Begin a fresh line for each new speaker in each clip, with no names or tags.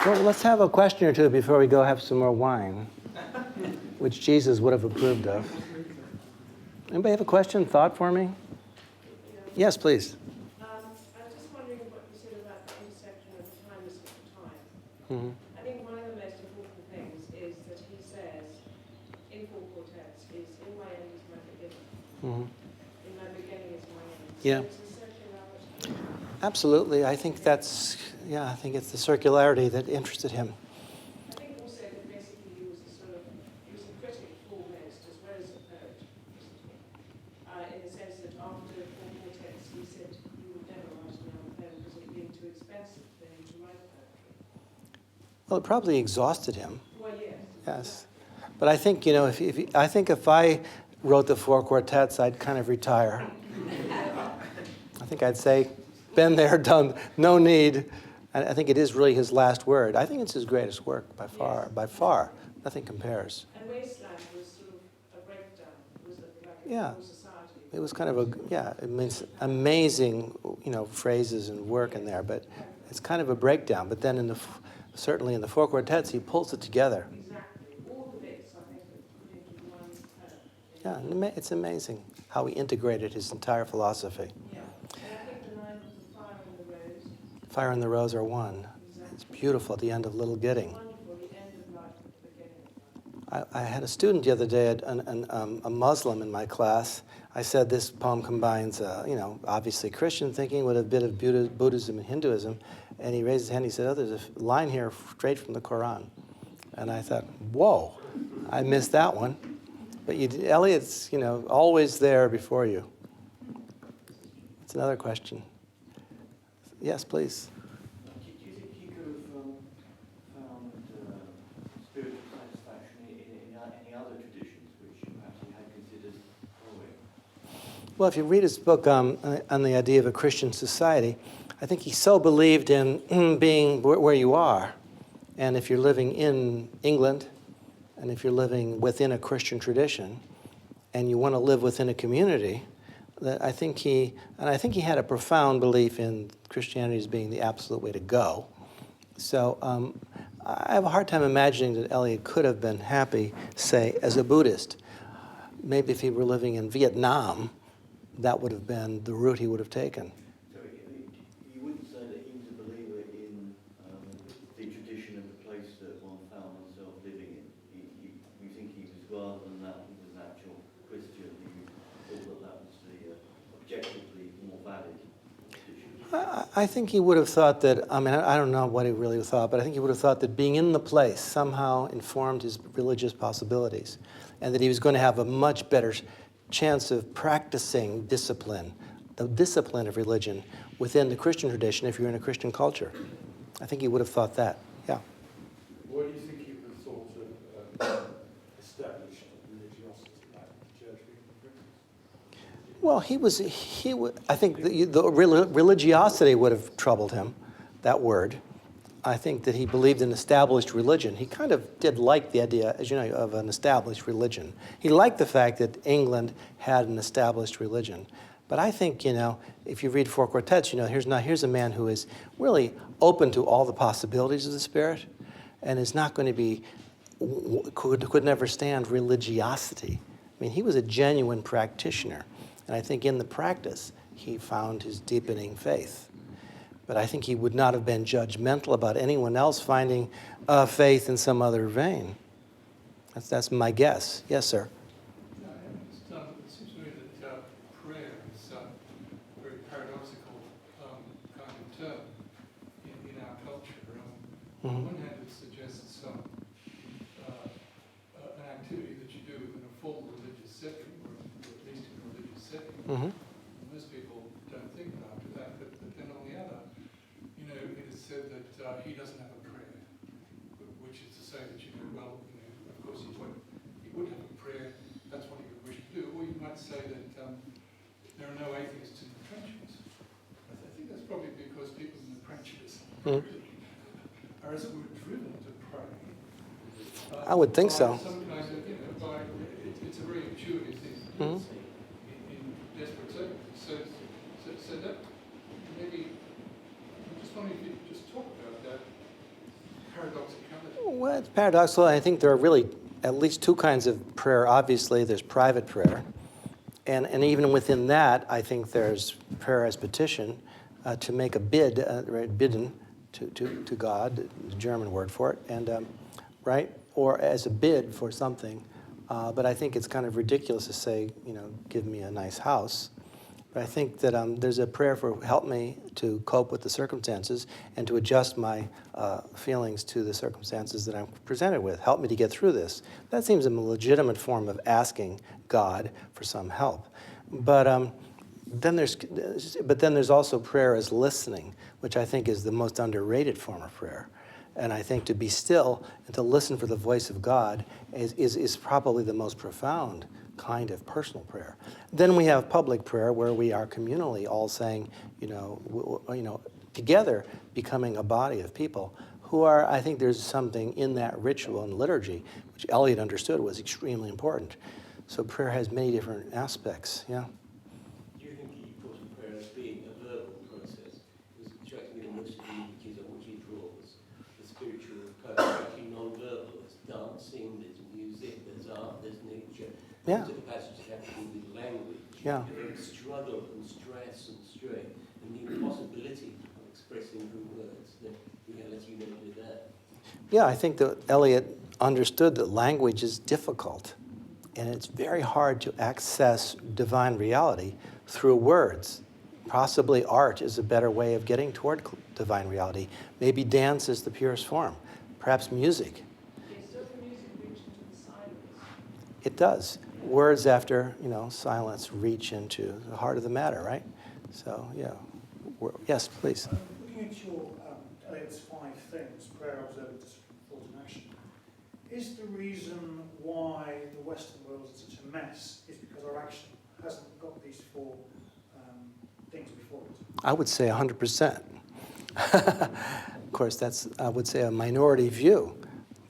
Well, let's have a question or two before we go have some more wine, which Jesus would have approved of. Anybody have a question, thought for me? Yes, please.
I was just wondering what you said about the intersection of the timeless of the time.
Mm-hmm.
I think one of the most important things is that he says, in four quartets, is in my end is my beginning.
Mm-hmm.
In my beginning is my end. So
Yeah.
it's a circularity.
Absolutely. I think I think it's the circularity that interested him.
I think also that basically he was a critic foremost as well as a poet, in the sense that after four quartets he said he would never write another poem because it being too expensive for him to write poetry.
Well, it probably exhausted him.
Well, yes.
Yes. But I think, if I wrote the four quartets, I'd kind of retire. I think I'd say, been there, done, no need. And I think it is really his last word. I think it's his greatest work by far. Yes. By far. Nothing compares.
And Wasteland was sort of a breakdown. It was like
yeah.
a whole society.
It was kind of it means amazing, phrases and work in there, but it's kind of a breakdown. But then certainly in the four quartets, he pulls it together.
Exactly. All the bits, I think, are put into one poem.
Yeah, it's amazing how he integrated his entire philosophy.
Yeah. And I think the line of the fire and the rose.
Fire and the rose are one.
Exactly.
It's beautiful at the end of Little Gidding.
Wonderful, the end of life, the beginning of life.
I had a student the other day, a Muslim in my class. I said this poem combines, obviously Christian thinking with a bit of Buddhism and Hinduism. And he raised his hand. He said, there's a line here straight from the Quran. And I thought, whoa, I missed that one. But Eliot's, always there before you. It's another question. Yes, please.
Do you think he could have found spiritual satisfaction in any other traditions which perhaps he had considered following?
Well, if you read his book on the idea of a Christian society, I think he so believed in being where you are. And if you're living in England, and if you're living within a Christian tradition, and you want to live within a community, that I think he had a profound belief in Christianity as being the absolute way to go. So I have a hard time imagining that Eliot could have been happy, say, as a Buddhist. Maybe if he were living in Vietnam, that would have been the route he would have taken.
So you wouldn't say that he was a believer in the tradition of the place that one found oneself living in. You think he was, rather than that, he was an actual Christian. He thought that was the objectively more valid tradition.
I think he would have thought that, I don't know what he really thought, but I think he would have thought that being in the place somehow informed his religious possibilities, and that he was going to have a much better chance of practicing discipline, the discipline of religion within the Christian tradition if you're in a Christian culture. I think he would have thought that, yeah.
What do you think he would have thought of established religiosity like the church being Britain?
Well, I think the religiosity would have troubled him, that word. I think that he believed in established religion. He kind of did like the idea, as you know, of an established religion. He liked the fact that England had an established religion. But I think, if you read Four Quartets, here's a man who is really open to all the possibilities of the Spirit and is not going to be, could never stand religiosity. I mean, he was a genuine practitioner. And I think in the practice, he found his deepening faith. But I think he would not have been judgmental about anyone else finding faith in some other vein. That's my guess. Yes, sir.
It seems to me that prayer is a very paradoxical kind of term in our culture. On one hand, it suggests an activity that you do in a full religious setting, or at least in a religious setting.
Mm-hmm.
Most people don't think about that, but then on the other, it is said that he doesn't have a prayer, which is to say that, of course he would have a prayer, that's what he would wish to do. Or you might say that there are no atheists in the trenches. I think that's probably because people in the trenches are, as it were, driven to pray.
I would think so.
Some kind of, it's a very intuitive thing to do in desperate circumstances. So that maybe. I'm just wondering if you could just talk about that paradoxicality.
Well, it's paradoxical. I think there are really at least two kinds of prayer. Obviously, there's private prayer. And even within that, I think there's prayer as petition to make a bid, right, bidden to God, the German word for it, and right, or as a bid for something. But I think it's kind of ridiculous to say, give me a nice house. But I think that there's a prayer for help me to cope with the circumstances and to adjust my feelings to the circumstances that I'm presented with. Help me to get through this. That seems a legitimate form of asking God for some help. But then there's also prayer as listening, which I think is the most underrated form of prayer. And I think to be still and to listen for the voice of God is probably the most profound kind of personal prayer. Then we have public prayer where we are communally all saying, together becoming a body of people who are, I think there's something in that ritual and liturgy, which Eliot understood was extremely important. So prayer has many different aspects, yeah.
Do you think he thought of prayer as being a verbal process? Because it strikes me that most of the images on which he draws, the spiritual person, are actually non-verbal. There's dancing, there's music, there's art, there's nature.
Yeah.
Those are the passages that have to do with language.
Yeah.
And struggle and stress and strain, and the impossibility of expressing through words, the reality with that.
Yeah, I think that Eliot understood that language is difficult, and it's very hard to access divine reality through words. Possibly art is a better way of getting toward divine reality. Maybe dance is the purest form. Perhaps music.
Yes, does the music reach into the silence?
It does. Words after, silence reach into the heart of the matter, right? So, yeah. Yes, please.
Looking at your Eliot's 5 things, prayer, observance, discipline, thought, and action, is the reason why the Western world is such a mess is because our action hasn't got these 4 things before it?
I would say 100%. Of course, that's, I would say, a minority view.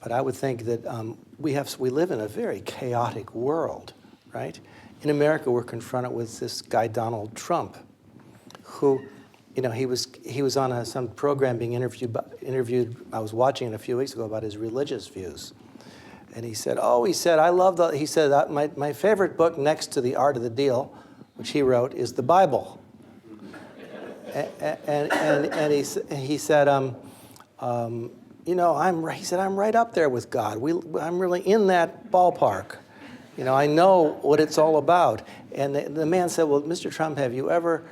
But I would think that we live in a very chaotic world, right? In America, we're confronted with this guy, Donald Trump, who, he was on some program being interviewed. I was watching it a few weeks ago about his religious views. And he said, my favorite book next to The Art of the Deal, which he wrote, is the Bible. And he said, I'm right up there with God. I'm really in that ballpark. I know what it's all about. And the man said, well, Mr. Trump, have you ever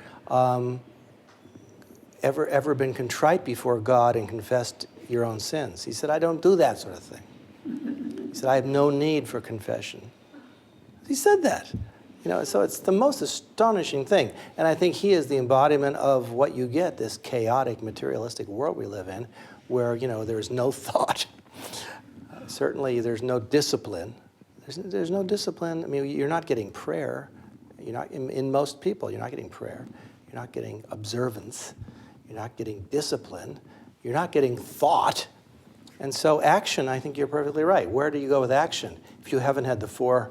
been contrite before God and confessed your own sins? He said, I don't do that sort of thing. He said, I have no need for confession. He said that. So it's the most astonishing thing. And I think he is the embodiment of what you get, this chaotic, materialistic world we live in, where, there's no thought. Certainly, there's no discipline. There's no discipline. I mean, you're not getting prayer. You're not, in most people, you're not getting prayer. You're not getting observance. You're not getting discipline. You're not getting thought. And so action, I think you're perfectly right. Where do you go with action? If you haven't had the 4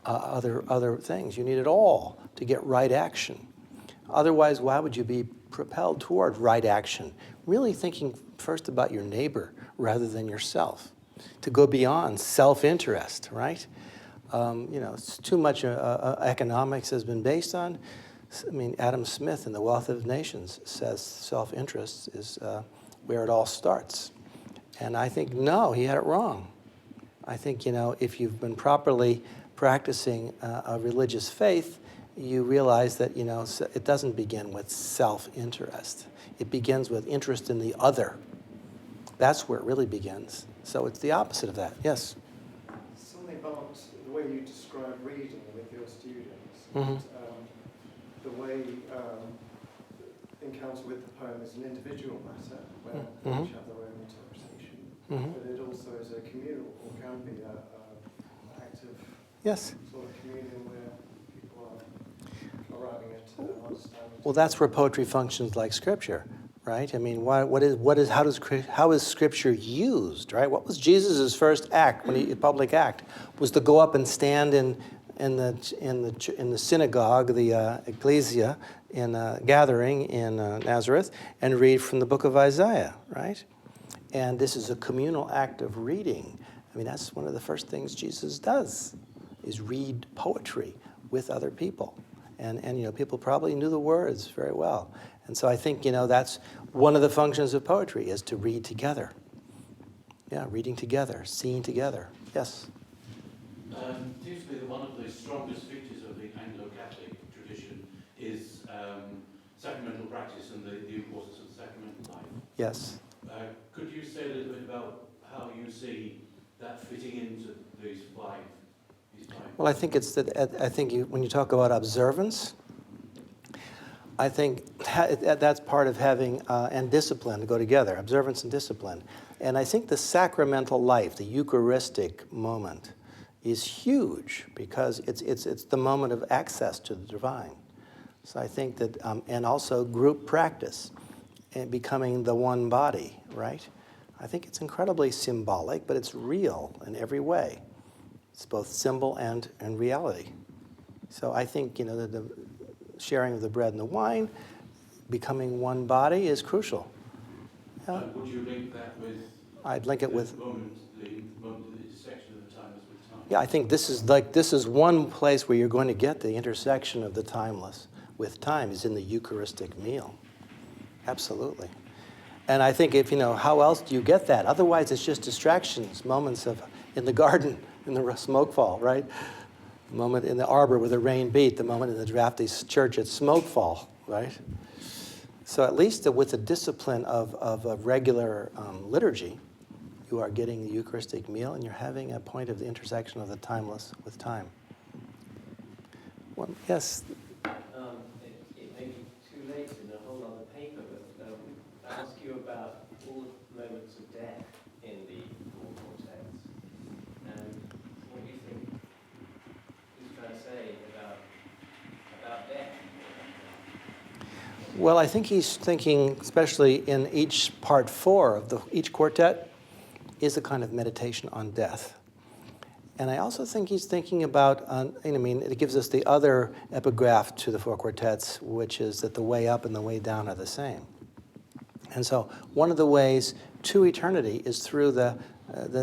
other things, you need it all to get right action. Otherwise, why would you be propelled toward right action? Really thinking first about your neighbor rather than yourself. To go beyond self-interest, right? It's too much economics has been based on. I mean, Adam Smith in The Wealth of Nations says self-interest is where it all starts. And I think, no, he had it wrong. I think, if you've been properly practicing a religious faith, you realize that, it doesn't begin with self-interest. It begins with interest in the other. That's where it really begins. So it's the opposite of that. Yes?
Something about the way you describe reading with your students,
Mm-hmm.
The way encounter with the poem is an individual matter, where
Mm-hmm.
each have their own interpretation,
Mm-hmm.
but it also is a communal, or can be an active
Yes.
sort of communion where people are arriving at understanding.
Well, that's where poetry functions like Scripture, right? I mean, how is Scripture used, right? What was Jesus' first act, public act, was to go up and stand in the synagogue, the ecclesia, in a gathering in Nazareth, and read from the book of Isaiah, right? And this is a communal act of reading. I mean, that's one of the first things Jesus does, is read poetry with other people. And people probably knew the words very well. And so I think, that's one of the functions of poetry, is to read together. Yeah, reading together, seeing together. Yes?
Seems to be that one of the strongest features of the Anglo-Catholic tradition is sacramental practice and the importance of sacramental life.
Yes.
Could you say a little bit about how you see that fitting into these five?
Well, I think when you talk about observance, I think that's part of having, and discipline go together, observance and discipline. And I think the sacramental life, the Eucharistic moment, is huge because it's the moment of access to the divine. So I think that, and also group practice, and becoming the one body, right? I think it's incredibly symbolic, but it's real in every way. It's both symbol and reality. So I think, the sharing of the bread and the wine, becoming one body is crucial. Yeah.
Would you link that with?
I'd link it with
the moment of the intersection of the timeless with time?
Yeah, I think this is one place where you're going to get the intersection of the timeless with time, is in the Eucharistic meal. Absolutely. And I think how else do you get that? Otherwise, it's just distractions, moments in the garden, in the smokefall, right? The moment in the arbor where the rain beat, the moment in the drafty church at smokefall, right? So at least with the discipline of a regular liturgy, you are getting the Eucharistic meal and you're having a point of the intersection of the timeless with time. Well, yes?
It may be too late in a whole other paper, but I'll ask you about all the moments of death in the four quartets. And what do you think he's trying to say about death?
Well, I think he's thinking, especially in each part 4 of each quartet, is a kind of meditation on death. And I also think he's thinking about, it gives us the other epigraph to the 4 quartets, which is that the way up and the way down are the same. And so one of the ways to eternity is through the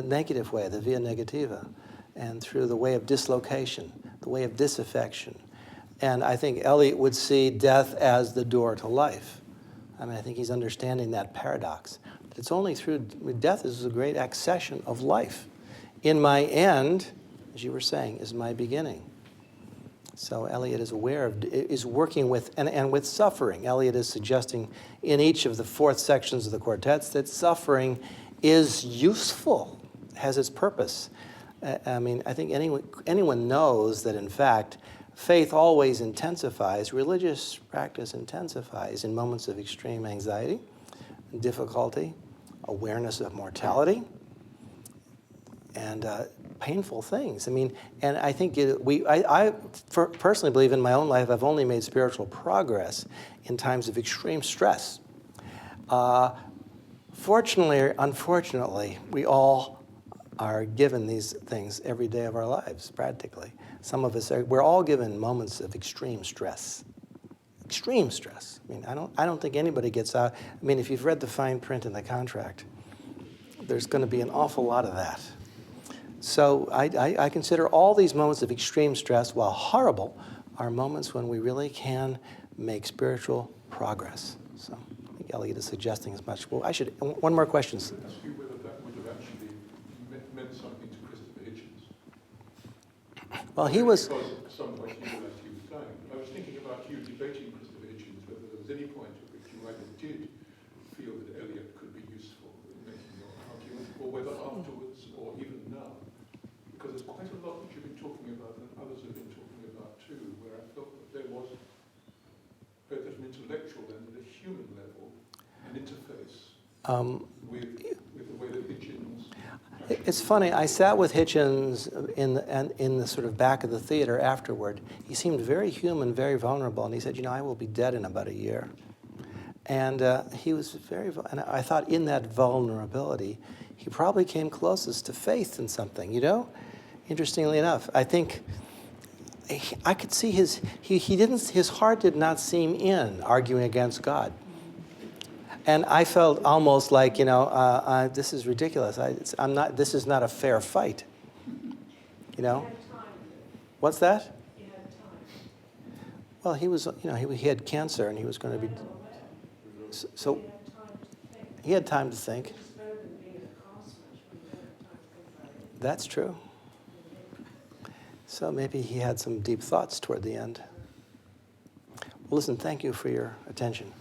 negative way, the via negativa, and through the way of dislocation, the way of disaffection. And I think Eliot would see death as the door to life. I think he's understanding that paradox. It's only through death is a great accession of life. In my end, as you were saying, is my beginning. So Eliot is is working with, and with suffering. Eliot is suggesting in each of the 4th sections of the quartets that suffering is useful, has its purpose. I think anyone knows that, in fact, faith always intensifies, religious practice intensifies in moments of extreme anxiety, difficulty, awareness of mortality, and painful things. And I think I personally believe in my own life I've only made spiritual progress in times of extreme stress. Fortunately or unfortunately, we all are given these things every day of our lives, practically. Some of us we're all given moments of extreme stress. Extreme stress. I don't think anybody gets out. If you've read the fine print in the contract, there's going to be an awful lot of that. So I consider all these moments of extreme stress, while horrible, are moments when we really can make spiritual progress. So I think Eliot is suggesting as much. Well, one more question.
Ask you whether that would have actually meant something to Christopher Hitchens.
Well, he was.
Because at some point he realized he was dying. I was thinking about you debating Christopher Hitchens, whether there was any point at which you either did feel that Eliot could be useful in making your argument, or whether afterwards or even now. Because there's quite a lot that you've been talking about and others have been talking about too, where I felt that there was, both at an intellectual and at a human level, an interface with the way that Hitchens...
It's funny, I sat with Hitchens in the sort of back of the theater afterward. He seemed very human, very vulnerable, and he said, I will be dead in about a year. And he was and I thought in that vulnerability, he probably came closest to faith in something, Interestingly enough, I think I could see his heart did not seem in arguing against God. And I felt almost like, you know, this is ridiculous. I'm not. This is not a fair fight. You know.
He had time.
What's that?
He had time.
Well, he was, you know, he had cancer and he was going to be. So
He had time to think.
he had time to think.
It's better than being a craftsman when you don't have time to think about it.
That's true. So maybe he had some deep thoughts toward the end. Well, listen, thank you for your attention.